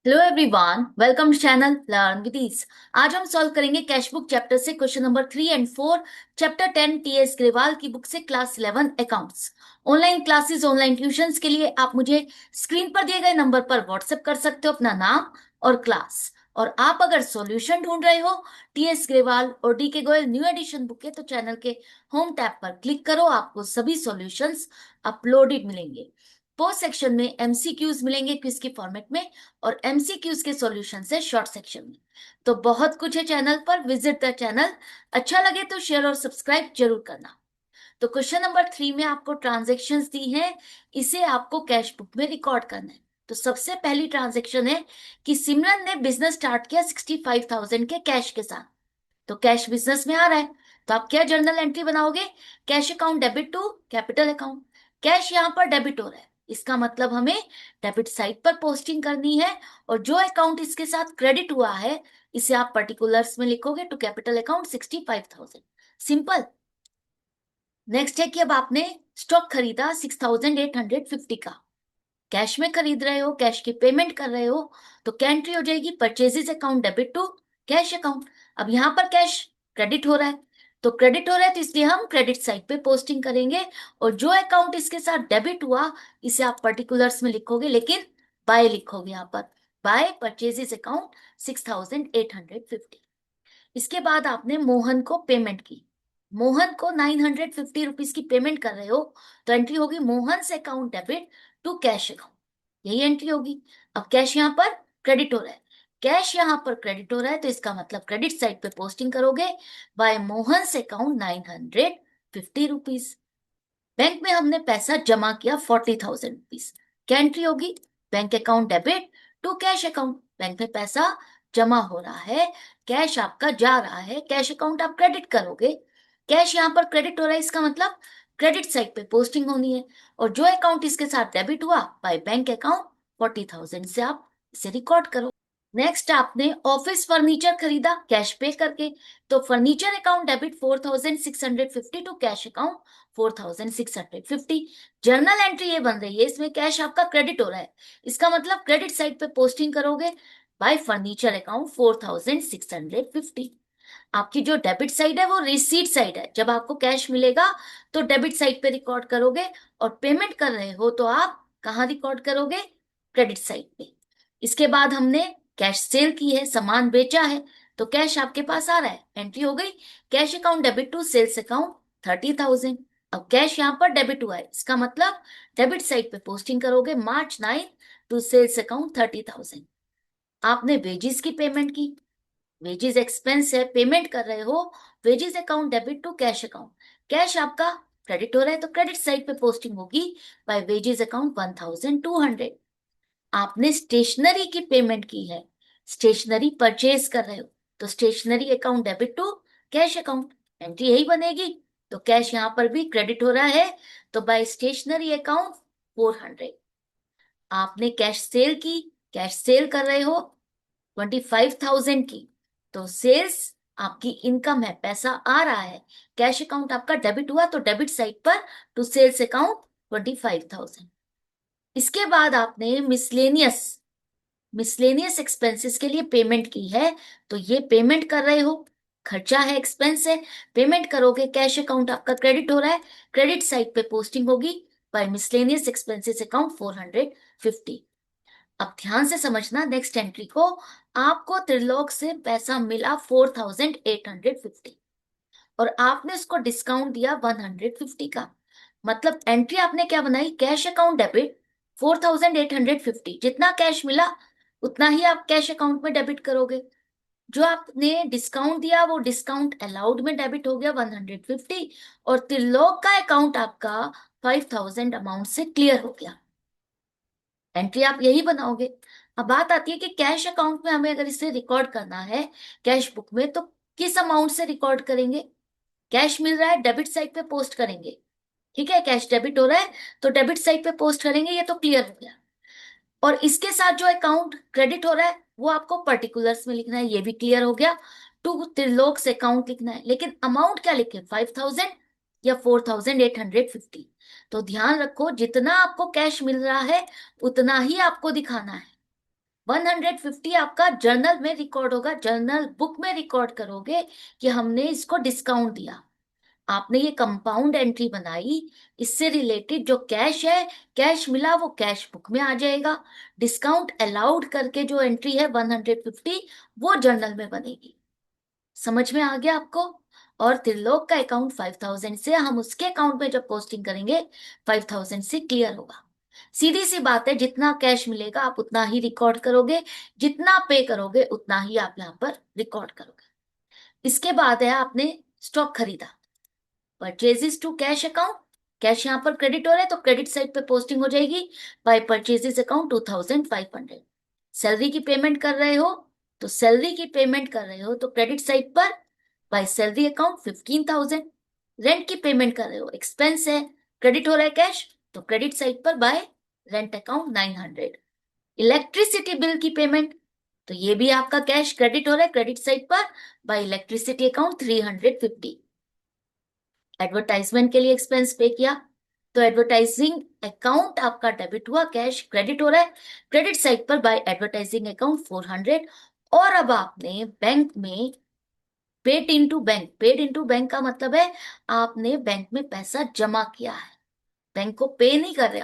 Hello everyone, welcome to channel learn with ease. आज हम solve करेंगे कैश बुक चैप्टर से question number 3 and 4। Chapter 10 TS Grewal की book से class 11 accounts. Online classes, online tuitions के लिए आप मुझे स्क्रीन पर दिए गए नंबर पर व्हाट्सएप कर सकते हो अपना नाम और क्लास। और आप अगर सॉल्यूशन ढूंढ रहे हो टीएस ग्रेवाल और डी के गोयल न्यू एडिशन बुक के, तो चैनल के होम टैब पर क्लिक करो, आपको सभी सॉल्यूशंस अपलोडेड मिलेंगे। पोस्ट सेक्शन में एमसीक्यूज मिलेंगे क्विज के फॉर्मेट में, और एमसीक्यूज के सॉल्यूशन है शॉर्ट सेक्शन में। तो बहुत कुछ है चैनल पर, विजिट द चैनल। अच्छा लगे तो शेयर और सब्सक्राइब जरूर करना। तो क्वेश्चन नंबर 3 में आपको ट्रांजेक्शन्स दी है, इसे आपको कैश बुक में रिकॉर्ड करना है। तो सबसे पहली ट्रांजेक्शन है कि सिमरन ने बिजनेस स्टार्ट किया 65,000 के कैश के साथ। तो कैश बिजनेस में आ रहा है, तो आप क्या जर्नल एंट्री बनाओगे? Cash account debit to capital account. Cash यहां पर डेबिट हो रहा है, इसका मतलब हमें डेबिट साइड पर पोस्टिंग करनी है। और जो अकाउंट इसके साथ क्रेडिट हुआ है, इसे आप पर्टिकुलर्स में लिखोगे to capital account 65,000। Simple. Next है कि अब आपने स्टॉक खरीदा 6,850 का। कैश में खरीद रहे हो, कैश की पेमेंट कर रहे हो, तो क्या एंट्री हो जाएगी? Purchases account debit to cash account. अब यहां पर कैश क्रेडिट हो रहा है, तो क्रेडिट हो रहा है तो इसलिए हम क्रेडिट साइड पे पोस्टिंग करेंगे। और जो अकाउंट इसके साथ डेबिट हुआ, इसे आप पर्टिकुलर्स में लिखोगे, लेकिन बाय लिखोगे यहां पर। By purchases account 6,850। इसके बाद आपने मोहन को पेमेंट की। मोहन को 950 रुपीज की पेमेंट कर रहे हो, तो एंट्री होगी मोहन से account debit to cash account. यही एंट्री होगी। अब कैश यहां पर क्रेडिट हो रहा है, कैश यहां पर क्रेडिट हो रहा है, तो इसका मतलब क्रेडिट साइड पे पोस्टिंग करोगे बाय मोहन से अकाउंट 950 रुपीज। बैंक में हमने पैसा जमा किया 40,000 रुपीज। क्या एंट्री होगी? Bank account debit to cash account. Bank में पैसा जमा हो रहा है, कैश आपका जा रहा है, कैश अकाउंट आप क्रेडिट करोगे। कैश यहां पर क्रेडिट हो रहा है, इसका मतलब क्रेडिट साइड पे पोस्टिंग होनी है। और जो अकाउंट इसके साथ डेबिट हुआ बाय बैंक अकाउंट 40,000 से आप इसे रिकॉर्ड करो। नेक्स्ट, आपने ऑफिस फर्नीचर खरीदा कैश पे करके। तो furniture account debit 4,650 to cash account 4,650। Journal entry ये बन रही है, इसमें कैश आपका क्रेडिट हो रहा है, इसका मतलब क्रेडिट साइड पे पोस्टिंग करोगे बाय फर्नीचर अकाउंट 4,650। आपकी जो डेबिट साइड है वो रिसीट साइड है, जब आपको कैश मिलेगा तो डेबिट साइड पे रिकॉर्ड करोगे। और पेमेंट कर रहे हो तो आप कहाँ रिकॉर्ड करोगे? क्रेडिट साइड पे। इसके बाद हमने कैश सेल की है, सामान बेचा है, तो कैश आपके पास आ रहा है, एंट्री हो गई cash account debit to sales account 30,000। अब कैश यहां पर डेबिट हुआ है, इसका मतलब डेबिट साइड पे पोस्टिंग करोगे March 9 टू सेल्स अकाउंट 30,000। आपने वेजिस की पेमेंट की, वेजेस एक्सपेंस है, पेमेंट कर रहे हो wages account debit to cash account. Cash आपका क्रेडिट हो रहा है, तो क्रेडिट साइड पे पोस्टिंग होगी बाय वेजेस अकाउंट 1,200। आपने स्टेशनरी की पेमेंट की है, स्टेशनरी परचेज कर रहे हो, तो stationery account debit to cash account, entry यही बनेगी। तो कैश यहां पर भी क्रेडिट हो रहा है, तो बाय स्टेशनरी अकाउंट 400। आपने कैश सेल की, कैश सेल कर रहे हो 25,000 की, तो सेल्स आपकी इनकम है, पैसा आ रहा है, कैश अकाउंट आपका डेबिट हुआ, तो डेबिट साइड पर टू सेल्स अकाउंट 25,000। इसके बाद आपने मिसलेनियस मिसलेनियस एक्सपेंसेस के लिए पेमेंट की है, तो ये पेमेंट कर रहे हो, खर्चा है, एक्सपेंस है, पेमेंट करोगे, कैश अकाउंट आपका क्रेडिट हो रहा है, क्रेडिट साइड पे पोस्टिंग होगी बाय मिसलेनियस एक्सपेंसेस अकाउंट 450। अब ध्यान से समझना नेक्स्ट एंट्री को। आपको त्रिलोक से पैसा मिला 4,850, और आपने उसको डिस्काउंट दिया 150 का। मतलब एंट्री आपने क्या बनाई? कैश अकाउंट डेबिट 4,850, जितना कैश मिला उतना ही आप कैश अकाउंट में डेबिट करोगे। जो आपने डिस्काउंट दिया वो डिस्काउंट अलाउड में डेबिट हो गया 150, और त्रिलोक का अकाउंट आपका 5,000 अमाउंट से क्लियर हो गया। एंट्री आप यही बनाओगे। अब बात आती है कि कैश अकाउंट में हमें अगर इसे रिकॉर्ड करना है कैश बुक में, तो किस अमाउंट से रिकॉर्ड करेंगे? कैश मिल रहा है, डेबिट साइड पे पोस्ट करेंगे। ठीक है, कैश डेबिट हो रहा है तो डेबिट साइड पे पोस्ट करेंगे, ये तो क्लियर हो गया। और इसके साथ जो अकाउंट क्रेडिट हो रहा है वो आपको पर्टिकुलर्स में लिखना है, ये भी क्लियर हो गया। टू त्रिलोक से अकाउंट लिखना है, लेकिन अमाउंट क्या लिखे? 5,000 या 4,850? तो ध्यान रखो, जितना आपको कैश मिल रहा है उतना ही आपको दिखाना है। 150 आपका जर्नल में रिकॉर्ड होगा, जर्नल बुक में रिकॉर्ड करोगे कि हमने इसको डिस्काउंट दिया। आपने ये कंपाउंड एंट्री बनाई, इससे रिलेटेड जो कैश है, कैश मिला वो कैश बुक में आ जाएगा। डिस्काउंट अलाउड करके जो एंट्री है 150 वो जर्नल में बनेगी। समझ में आ गया आपको? और त्रिलोक का अकाउंट 5000 से, हम उसके अकाउंट में जब पोस्टिंग करेंगे 5000 से क्लियर होगा। सीधी सी बात है, जितना कैश मिलेगा आप उतना ही रिकॉर्ड करोगे, जितना पे करोगे उतना ही आप यहाँ पर रिकॉर्ड करोगे। इसके बाद है आपने स्टॉक खरीदा, purchases to cash account. Cash यहाँ पर क्रेडिट हो रहा है तो क्रेडिट साइड पे पोस्टिंग हो जाएगी बाय परचेजेस अकाउंट 2500। सैलरी की पेमेंट कर रहे हो तो सैलरी की पेमेंट कर रहे हो तो क्रेडिट साइड पर बाय सैलरी अकाउंट 15000। रेंट की पेमेंट कर रहे हो, एक्सपेंस है, क्रेडिट हो रहा है कैश, तो क्रेडिट साइड पर bye rent account 900। Electricity bill की पेमेंट, तो ये भी आपका कैश क्रेडिट हो रहा है क्रेडिट साइड पर बाय इलेक्ट्रिसिटी अकाउंट 350। एडवर्टाइजमेंट के लिए एक्सपेंस पे किया तो एडवर्टाइजिंग अकाउंट आपका डेबिट हुआ, कैश क्रेडिट हो रहा है क्रेडिट साइड पर बाय एडवर्टाइजिंग अकाउंट 400। और अब आपने बैंक में paid into bank, paid into bank का मतलब है आपने बैंक में पैसा जमा किया है। बैंक को पे नहीं कर रहे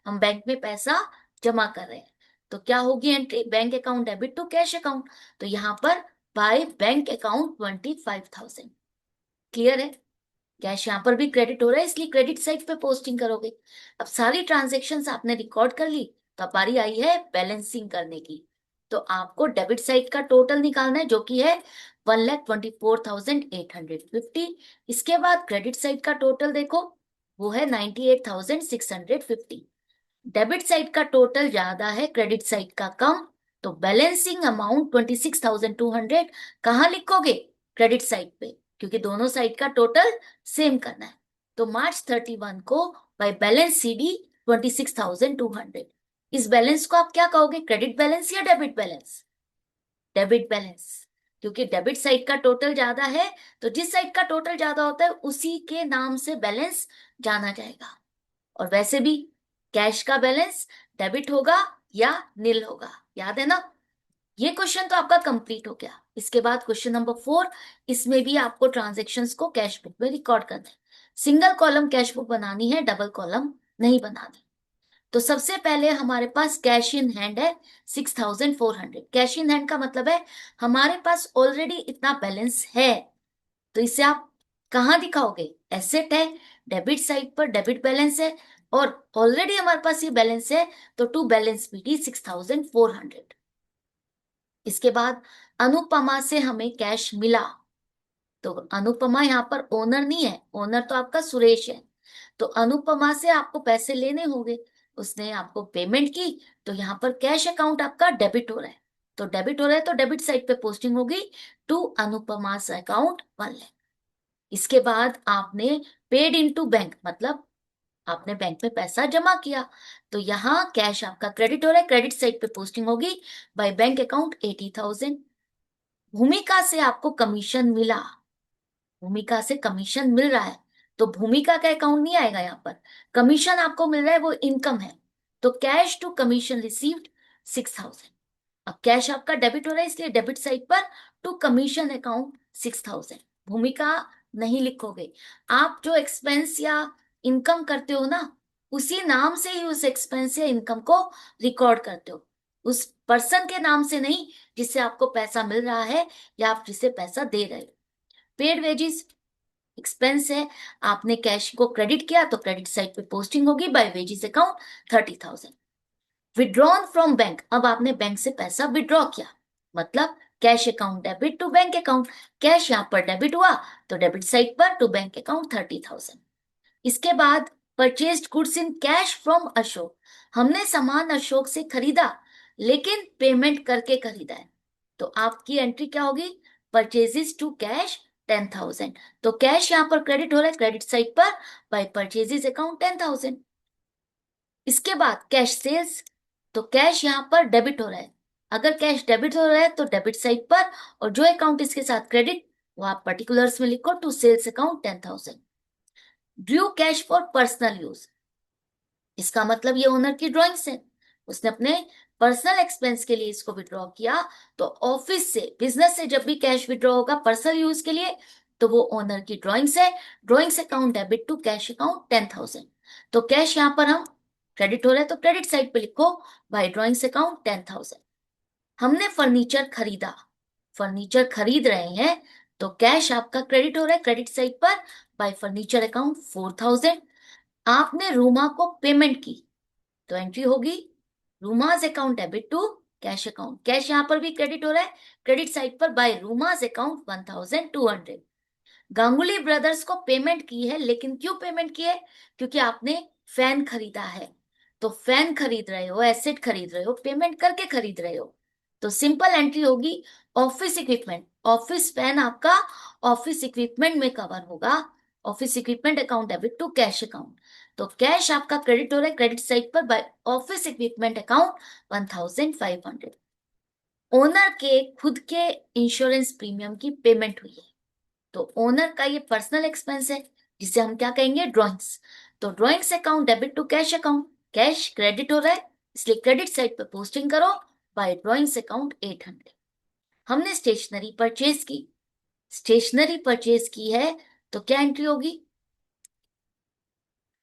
हम बैंक में पैसा जमा कर रहे हैं। तो क्या होगी entry, bank account debit to cash account, तो यहां पर बाय बैंक अकाउंट 25000। क्लियर है? कैश यहाँ पर भी क्रेडिट हो रहा है इसलिए क्रेडिट साइड पे पोस्टिंग करोगे। अब सारी ट्रांजेक्शन्स आपने रिकॉर्ड कर ली तो अब बारी आई है बैलेंसिंग करने की। तो आपको डेबिट साइड का टोटल निकालना है जो कि है 1,24,850। इसके बाद क्रेडिट साइड का टोटल देखो, वो है 98,650। डेबिट साइड का टोटल ज्यादा है क्रेडिट साइड का कम, तो बैलेंसिंग अमाउंट 26,200 कहाँ लिखोगे? क्रेडिट साइड पे, क्योंकि दोनों साइड का टोटल सेम करना है। तो मार्च 31 को बाय बैलेंस सीडी 26,200। इस बैलेंस को आप क्या कहोगे, क्रेडिट बैलेंस या डेबिट बैलेंस? डेबिट बैलेंस, क्योंकि डेबिट साइड का टोटल ज्यादा है तो जिस साइड का टोटल ज्यादा होता है उसी के नाम से बैलेंस जाना जाएगा। और वैसे भी कैश का बैलेंस डेबिट होगा या नील होगा, याद है ना? ये क्वेश्चन तो आपका कंप्लीट हो गया। इसके बाद क्वेश्चन नंबर 4, इसमें भी आपको ट्रांजेक्शन्स को कैश बुक में रिकॉर्ड करना है। सिंगल कॉलम कैश बुक बनानी है, डबल कॉलम नहीं बनानी। तो सबसे पहले हमारे पास कैश इन हैंड है 6400। कैश इन हैंड का मतलब है हमारे पास ऑलरेडी इतना बैलेंस है। तो इसे आप कहाँ दिखाओगे? एसेट है, डेबिट साइड पर डेबिट बैलेंस है और ऑलरेडी हमारे पास ये बैलेंस है, तो टू बैलेंस पीटी 6400। इसके बाद अनुपमा से हमें कैश मिला, तो अनुपमा यहाँ पर ओनर नहीं है, ओनर तो आपका सुरेश है। तो अनुपमा से आपको पैसे लेने होंगे, उसने आपको पेमेंट की, तो यहाँ पर कैश अकाउंट आपका डेबिट हो रहा है। तो डेबिट हो रहा है तो डेबिट साइड पे पोस्टिंग होगी टू अनुपमास अकाउंट 1 लाख। इसके बाद आपने पेड इनटू बैंक, मतलब आपने बैंक में पैसा जमा किया, तो यहाँ कैश आपका क्रेडिट हो रहा है क्रेडिट साइड पे पोस्टिंग होगी बाय बैंक अकाउंट 80,000। भूमिका से आपको कमीशन मिला, भूमिका से कमीशन मिल रहा है तो भूमिका का अकाउंट नहीं आएगा यहाँ पर, कमीशन आपको मिल रहा है वो इनकम है। तो कैश टू कमीशन रिसीव्ड 6,000। अब कैश आपका डेबिट हो रहा है इसलिए डेबिट साइड पर टू कमीशन अकाउंट 6,000। भूमिका नहीं लिखोगे, आप जो एक्सपेंस या इनकम करते हो ना उसी नाम से ही उस एक्सपेंस या इनकम को रिकॉर्ड करते हो, उस पर्सन के नाम से नहीं जिससे आपको पैसा मिल रहा है या आप जिसे पैसा दे रहे हो। पेड वेजिस एक्सपेंस है, आपने कैश को क्रेडिट किया तो क्रेडिट साइड पे पोस्टिंग होगी by wages account 30,000। Withdrawn from bank, अब आपने बैंक से पैसा विड्रॉ किया, मतलब cash account debit to bank account, cash यहाँ पर डेबिट हुआ तो डेबिट साइड पर टू बैंक अकाउंट 30,000। इसके बाद purchased goods in cash from Ashok, हमने सामान अशोक से खरीदा लेकिन पेमेंट करके खरीदा है, तो आपकी एंट्री क्या होगी, परचेजेस टू कैश 10,000। तो कैश यहाँ पर क्रेडिट हो रहा है क्रेडिट साइड पर बाय परचेजेस अकाउंट 10,000। इसके बाद कैश सेल्स, तो कैश यहाँ पर डेबिट हो रहा है, अगर कैश डेबिट हो रहा है तो डेबिट साइड पर, और जो अकाउंट इसके साथ क्रेडिट वो आप पर्टिकुलर्स में लिखो to sales account 10,000। Drew cash for personal use, इसका मतलब ये ओनर की ड्राइंग्स है, उसने अपने पर्सनल एक्सपेंस के लिए इसको विड्रॉ किया, तो ऑफिस से बिजनेस से जब भी कैश विड्रॉ होगा पर्सनल यूज के लिए, तो वो ओनर की ड्रॉइंग्स है, drawings account debit to cash account 10,000। तो कैश यहां पर हम क्रेडिट हो रहा है तो क्रेडिट साइड पे लिखो बाय ड्रॉइंग्स अकाउंट 10,000। हमने फर्नीचर खरीदा, फर्नीचर खरीद रहे हैं, तो कैश आपका क्रेडिट हो रहा है क्रेडिट साइड पर बाय फर्नीचर अकाउंट 4,000। आपने रूमा को पेमेंट की, तो एंट्री होगी Ruma's account debit to cash account. Cash यहां पर भी क्रेडिट हो रहा है क्रेडिट साइड पर by Ruma's account 1,200। Ganguly brothers को पेमेंट की है, लेकिन क्यों पेमेंट की है? क्योंकि आपने फैन खरीदा है, तो फैन खरीद रहे हो, एसेट खरीद रहे हो, पेमेंट करके खरीद रहे हो, तो सिंपल एंट्री होगी ऑफिस इक्विपमेंट। ऑफिस फैन आपका ऑफिस इक्विपमेंट में कवर होगा, office equipment account debit to cash account. तो कैश आपका क्रेडिट हो रहा है क्रेडिट साइड पर by office equipment account 1,500। Owner के खुद के इंश्योरेंस प्रीमियम की पेमेंट हुई है, तो ओनर का ये पर्सनल एक्सपेंस है जिसे हम क्या कहेंगे, ड्रॉइंग्स। तो drawings account debit to cash account, cash credit हो रहा है इसलिए क्रेडिट साइड पे पोस्टिंग करो बाय ड्रॉइंग्स अकाउंट 800। हमने स्टेशनरी परचेज की, स्टेशनरी परचेज की है, तो क्या एंट्री होगी,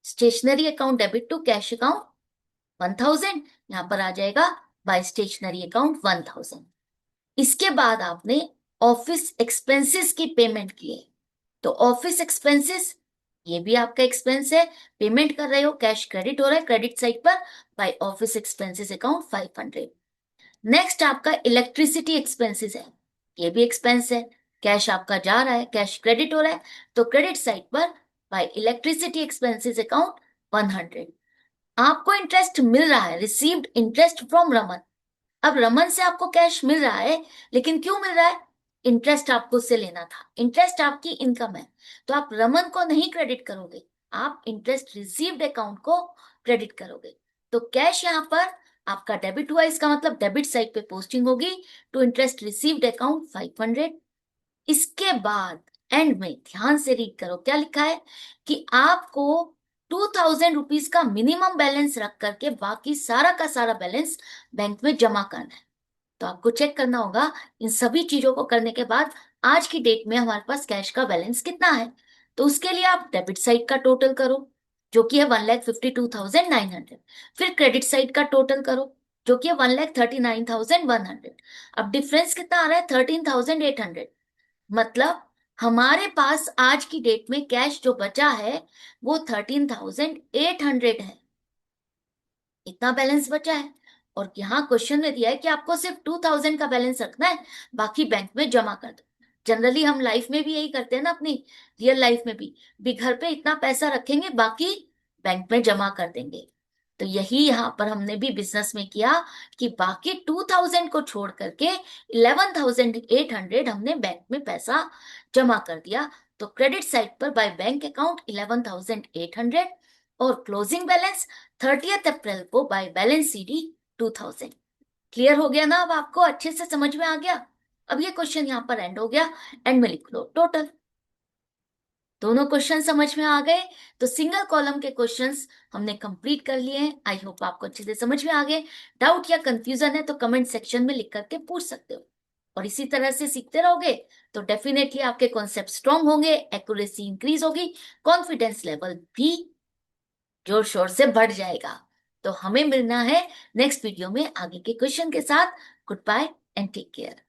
stationery account debit to cash account 1,000, यहां पर आ जाएगा बाय स्टेशनरी अकाउंट 1,000। इसके बाद आपने ऑफिस एक्सपेंसेस की पेमेंट की है, तो ऑफिस एक्सपेंसेस ये भी आपका एक्सपेंस है, पेमेंट कर रहे हो, कैश क्रेडिट हो रहा है क्रेडिट साइड पर by office expenses account 500। Next आपका इलेक्ट्रिसिटी एक्सपेंसेस है, ये भी एक्सपेंस है, कैश आपका जा रहा है, कैश क्रेडिट हो रहा है, तो क्रेडिट साइड पर बाय इलेक्ट्रिसिटी एक्सपेंसेस अकाउंट 100। आपको इंटरेस्ट मिल रहा है, रिसीव्ड इंटरेस्ट फ्रॉम रमन। अब रमन से आपको कैश मिल रहा है, लेकिन क्यों मिल रहा है, इंटरेस्ट आपको उससे लेना था, इंटरेस्ट आपकी इनकम है, तो आप रमन को नहीं क्रेडिट करोगे, आप इंटरेस्ट रिसीव्ड अकाउंट को क्रेडिट करोगे। तो कैश यहां पर आपका डेबिट हुआ, इसका मतलब डेबिट साइड पे पोस्टिंग होगी टू इंटरेस्ट रिसीव्ड अकाउंट 500। इसके बाद एंड में ध्यान से रीड करो क्या लिखा है कि आपको 2,000 रुपीज का मिनिमम बैलेंस रख करके बाकी सारा का सारा बैलेंस बैंक में जमा करना है। तो आपको चेक करना होगा इन सभी चीजों को करने के बाद आज की डेट में हमारे पास कैश का बैलेंस कितना है। तो उसके लिए आप डेबिट साइड का टोटल करो जो कि है 1,52,900, फिर क्रेडिट साइड का टोटल करो जो कि है 1,39,100। अब डिफरेंस कितना आ रहा है, 13,800। मतलब हमारे पास आज की डेट में कैश जो बचा है वो 13,800 है, इतना बैलेंस बचा है। और यहाँ क्वेश्चन में दिया है कि आपको सिर्फ 2,000 का बैलेंस रखना है, बाकी बैंक में जमा कर दो। जनरली हम लाइफ में भी यही करते हैं ना, अपनी रियल लाइफ में भी घर पे इतना पैसा रखेंगे बाकी बैंक में जमा कर देंगे। तो यही यहाँ पर हमने भी बिजनेस में किया कि बाकी 2,000 को छोड़ करके 11,800 हमने बैंक में पैसा जमा कर दिया। तो क्रेडिट साइड पर बाय बैंक अकाउंट 11,800 और क्लोजिंग बैलेंस 30 अप्रैल को बाय बैलेंस सीडी 2,000। क्लियर हो गया ना, अब आपको अच्छे से समझ में आ गया। अब ये क्वेश्चन यहाँ पर एंड हो गया, एंड में लिख लो टोटल। दोनों क्वेश्चन समझ में आ गए, तो सिंगल कॉलम के क्वेश्चंस हमने कंप्लीट कर लिए हैं। आई होप आपको अच्छे से समझ में आ गए। डाउट या कंफ्यूजन है तो कमेंट सेक्शन में लिख करके पूछ सकते हो। और इसी तरह से सीखते रहोगे तो डेफिनेटली आपके कॉन्सेप्ट स्ट्रांग होंगे, एक्यूरेसी इंक्रीज होगी, कॉन्फिडेंस लेवल भी जोर शोर से बढ़ जाएगा। तो हमें मिलना है नेक्स्ट वीडियो में आगे के क्वेश्चन के साथ। Goodbye and take care.